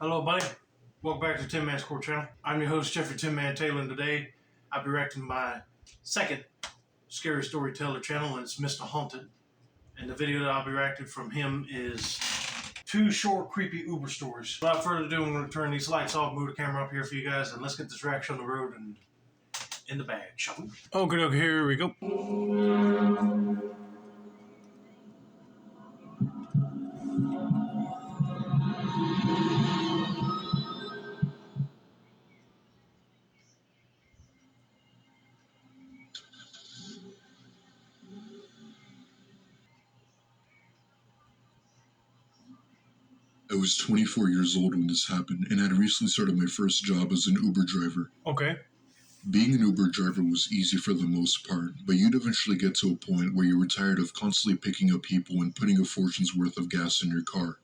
Hello, buddy. Welcome back to Tin Man's Court Channel. I'm your host, Jeffrey Tin Man Taylor, and today I'll be reacting my second scary storyteller channel, and it's Mr. Haunted. And the video that I'll be reacting from him is 2 short, creepy Uber stories. Without further ado, I'm going to turn these lights off, move the camera up here for you guys, and let's get this reaction on the road and in the bag, shall we? Okay, here we go. I was 24 years old when this happened, and I'd recently started my first job as an Uber driver. Okay. Being an Uber driver was easy for the most part, but you'd eventually get to a point where you were tired of constantly picking up people and putting a fortune's worth of gas in your car.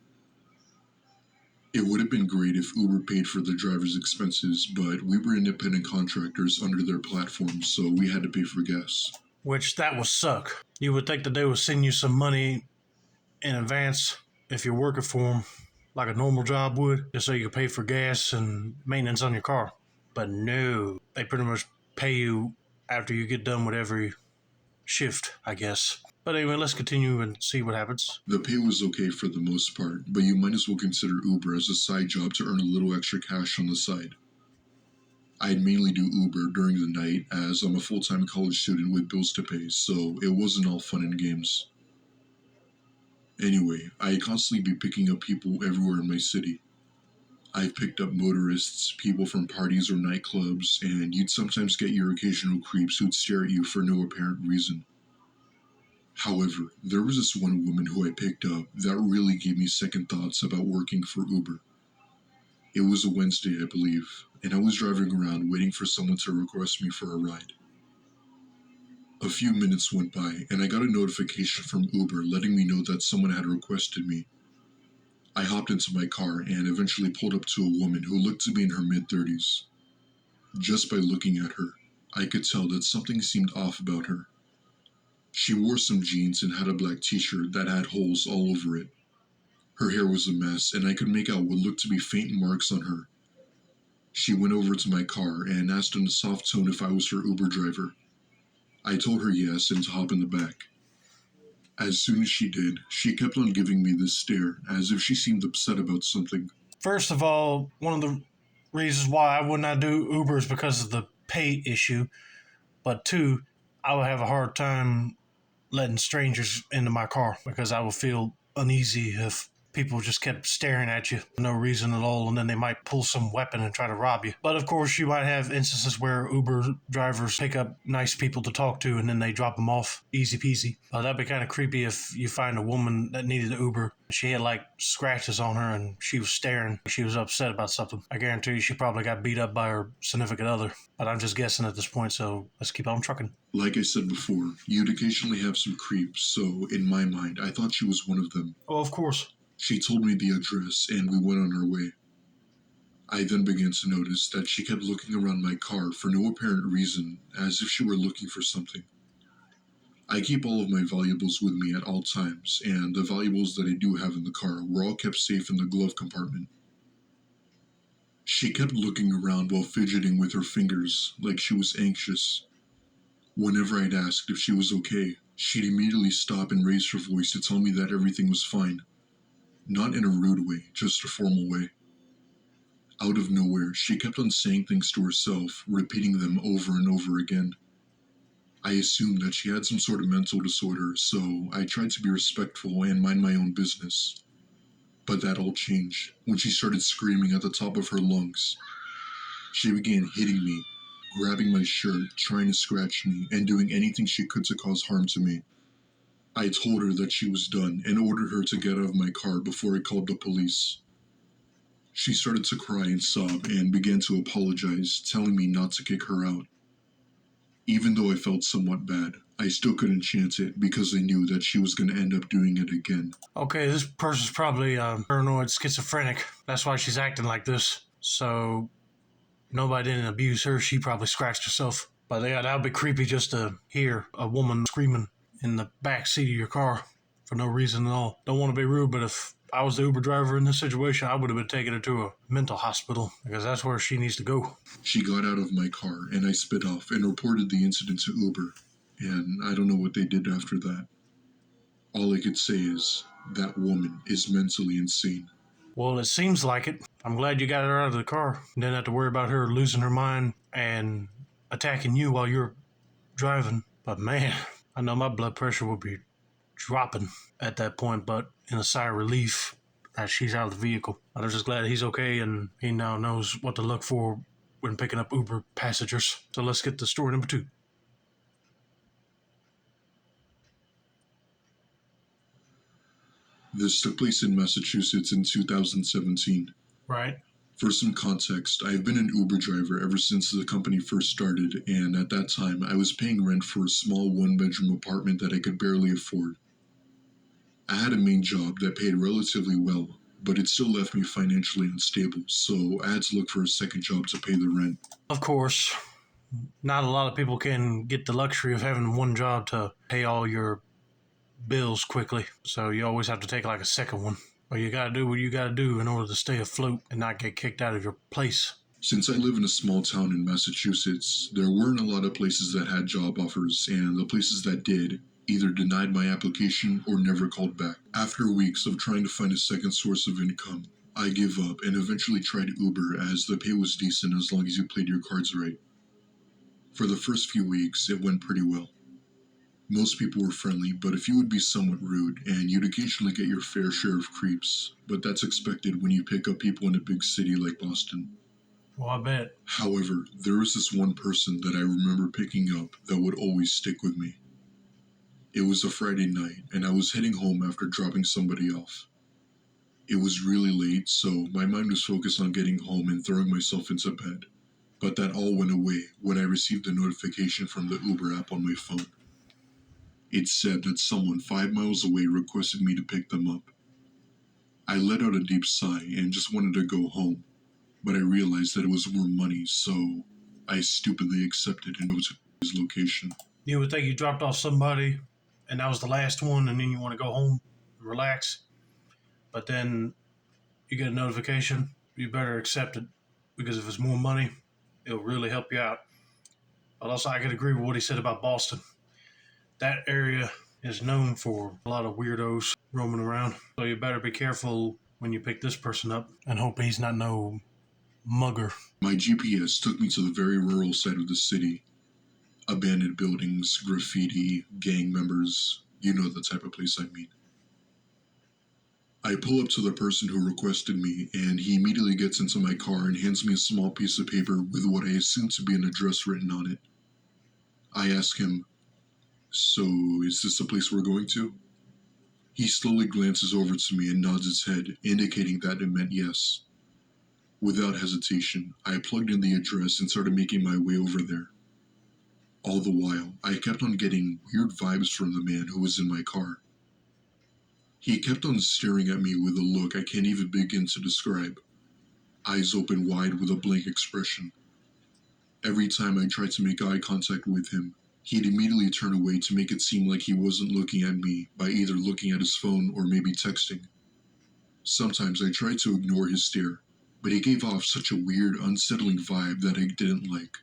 It would have been great if Uber paid for the driver's expenses, but we were independent contractors under their platform, so we had to pay for gas. Which that would suck. You would think that they would send you some money in advance if you're working for them, like a normal job would, just so you could pay for gas and maintenance on your car. But no, they pretty much pay you after you get done with every shift, I guess. But anyway, let's continue and see what happens. The pay was okay for the most part, but you might as well consider Uber as a side job to earn a little extra cash on the side. I'd mainly do Uber during the night as I'm a full-time college student with bills to pay, so it wasn't all fun and games. Anyway, I'd constantly be picking up people everywhere in my city. I've picked up motorists, people from parties or nightclubs, and you'd sometimes get your occasional creeps who'd stare at you for no apparent reason. However, there was this one woman who I picked up that really gave me second thoughts about working for Uber. It was a Wednesday, I believe, and I was driving around waiting for someone to request me for a ride. A few minutes went by, and I got a notification from Uber letting me know that someone had requested me. I hopped into my car and eventually pulled up to a woman who looked to be in her mid-30s. Just by looking at her, I could tell that something seemed off about her. She wore some jeans and had a black t-shirt that had holes all over it. Her hair was a mess, and I could make out what looked to be faint marks on her. She went over to my car and asked in a soft tone if I was her Uber driver. I told her yes and to hop in the back. As soon as she did, she kept on giving me this stare, as if she seemed upset about something. First of all, one of the reasons why I would not do Uber is because of the pay issue. But 2, I would have a hard time letting strangers into my car because I would feel uneasy if people just kept staring at you for no reason at all, and then they might pull some weapon and try to rob you. But of course, you might have instances where Uber drivers pick up nice people to talk to and then they drop them off easy peasy. That'd be kind of creepy if you find a woman that needed an Uber. She had like scratches on her and she was staring. She was upset about something. I guarantee you she probably got beat up by her significant other. But I'm just guessing at this point, so let's keep on trucking. Like I said before, you'd occasionally have some creeps, so in my mind, I thought she was one of them. Oh, of course. She told me the address, and we went on our way. I then began to notice that she kept looking around my car for no apparent reason, as if she were looking for something. I keep all of my valuables with me at all times, and the valuables that I do have in the car were all kept safe in the glove compartment. She kept looking around while fidgeting with her fingers, like she was anxious. Whenever I'd asked if she was okay, she'd immediately stop and raise her voice to tell me that everything was fine. Not in a rude way, just a formal way. Out of nowhere, she kept on saying things to herself, repeating them over and over again. I assumed that she had some sort of mental disorder, so I tried to be respectful and mind my own business. But that all changed when she started screaming at the top of her lungs. She began hitting me, grabbing my shirt, trying to scratch me, and doing anything she could to cause harm to me. I told her that she was done and ordered her to get out of my car before I called the police. She started to cry and sob and began to apologize, telling me not to kick her out. Even though I felt somewhat bad, I still couldn't chance it because I knew that she was going to end up doing it again. Okay, this person's probably paranoid schizophrenic. That's why she's acting like this. So nobody didn't abuse her. She probably scratched herself. But yeah, that would be creepy just to hear a woman screaming in the back seat of your car for no reason at all. Don't want to be rude, but if I was the Uber driver in this situation, I would have been taking her to a mental hospital because that's where she needs to go. She got out of my car and I sped off and reported the incident to Uber. And I don't know what they did after that. All I could say is that woman is mentally insane. Well, it seems like it. I'm glad you got her out of the car. Didn't have to worry about her losing her mind and attacking you while you're driving. But man, I know my blood pressure will be dropping at that point, but in a sigh of relief that she's out of the vehicle. I'm just glad he's okay and he now knows what to look for when picking up Uber passengers. So let's get to story number 2. This took place in Massachusetts in 2017. Right. For some context, I've been an Uber driver ever since the company first started, and at that time, I was paying rent for a small one-bedroom apartment that I could barely afford. I had a main job that paid relatively well, but it still left me financially unstable, so I had to look for a second job to pay the rent. Of course, not a lot of people can get the luxury of having one job to pay all your bills quickly, so you always have to take like a second one. But you gotta do what you gotta do in order to stay afloat and not get kicked out of your place. Since I live in a small town in Massachusetts, there weren't a lot of places that had job offers, and the places that did either denied my application or never called back. After weeks of trying to find a second source of income, I gave up and eventually tried Uber as the pay was decent as long as you played your cards right. For the first few weeks, it went pretty well. Most people were friendly, but a few would be somewhat rude, and you'd occasionally get your fair share of creeps, but that's expected when you pick up people in a big city like Boston. Well, I bet. However, there was this one person that I remember picking up that would always stick with me. It was a Friday night, and I was heading home after dropping somebody off. It was really late, so my mind was focused on getting home and throwing myself into bed. But that all went away when I received a notification from the Uber app on my phone. It said that someone 5 miles away requested me to pick them up. I let out a deep sigh and just wanted to go home, but I realized that it was more money, so I stupidly accepted and go to his location. You would think you dropped off somebody and that was the last one, and then you want to go home and relax. But then you get a notification, you better accept it, because if it's more money, it'll really help you out. But also, I could agree with what he said about Boston. That area is known for a lot of weirdos roaming around. So you better be careful when you pick this person up and hope he's not no mugger. My GPS took me to the very rural side of the city. Abandoned buildings, graffiti, gang members, you know the type of place I mean. I pull up to the person who requested me, and he immediately gets into my car and hands me a small piece of paper with what I assume to be an address written on it. I ask him, "So, is this the place we're going to?" He slowly glances over to me and nods his head, indicating that it meant yes. Without hesitation, I plugged in the address and started making my way over there. All the while, I kept on getting weird vibes from the man who was in my car. He kept on staring at me with a look I can't even begin to describe. Eyes open wide with a blank expression. Every time I tried to make eye contact with him, he'd immediately turn away to make it seem like he wasn't looking at me by either looking at his phone or maybe texting. Sometimes I tried to ignore his stare, but he gave off such a weird, unsettling vibe that I didn't like.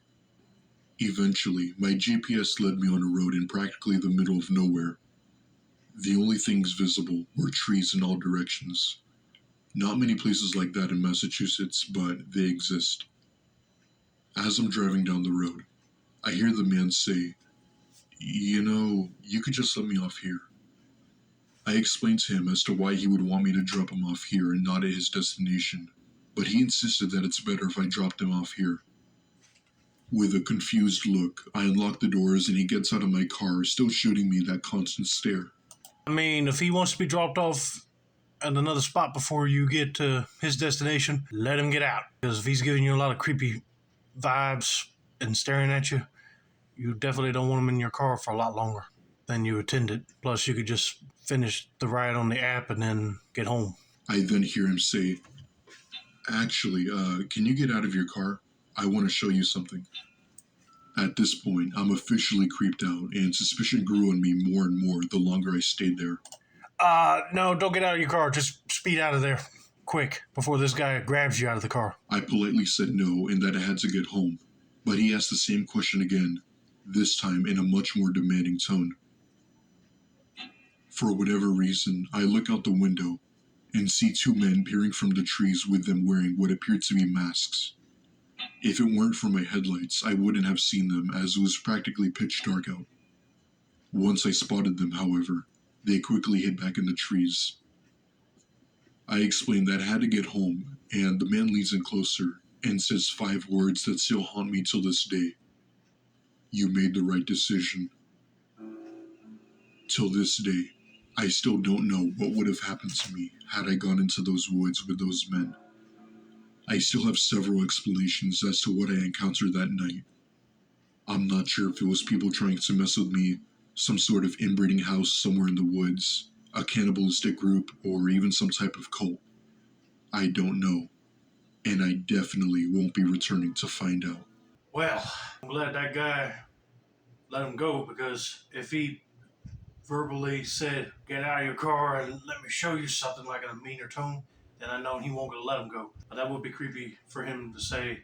Eventually, my GPS led me on a road in practically the middle of nowhere. The only things visible were trees in all directions. Not many places like that in Massachusetts, but they exist. As I'm driving down the road, I hear the man say, "You could just let me off here." I explained to him as to why he would want me to drop him off here and not at his destination, but he insisted that it's better if I dropped him off here. With a confused look, I unlock the doors and he gets out of my car, still shooting me that constant stare. I mean, if he wants to be dropped off at another spot before you get to his destination, let him get out. Because if he's giving you a lot of creepy vibes and staring at you, you definitely don't want him in your car for a lot longer than you intended. Plus, you could just finish the ride on the app and then get home. I then hear him say, "Actually, can you get out of your car? I want to show you something." At this point, I'm officially creeped out, and suspicion grew on me more and more the longer I stayed there. No, don't get out of your car. Just speed out of there. Quick, before this guy grabs you out of the car. I politely said no and that I had to get home, but he asked the same question again, this time in a much more demanding tone. For whatever reason, I look out the window and see two men peering from the trees with them wearing what appeared to be masks. If it weren't for my headlights, I wouldn't have seen them as it was practically pitch dark out. Once I spotted them, however, they quickly hid back in the trees. I explained that I had to get home, and the man leans in closer and says 5 words that still haunt me till this day. You made the right decision. Till this day, I still don't know what would have happened to me had I gone into those woods with those men. I still have several explanations as to what I encountered that night. I'm not sure if it was people trying to mess with me, some sort of inbreeding house somewhere in the woods, a cannibalistic group, or even some type of cult. I don't know, and I definitely won't be returning to find out. Well, I'm glad that guy let him go, because if he verbally said, get out of your car and let me show you something, like in a meaner tone, then I know he won't gonna let him go. But that would be creepy for him to say,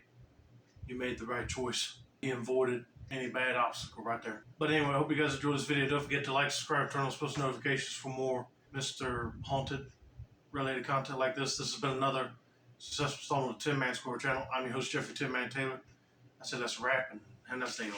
you made the right choice. He avoided any bad obstacle right there. But anyway, I hope you guys enjoyed this video. Don't forget to like, subscribe, turn on post notifications for more Mr. Haunted related content like this. This has been another successful installment of the Tin Man Square channel. I'm your host, Jeffrey Tin Man Taylor. I said that's a wrap, and that's the deal.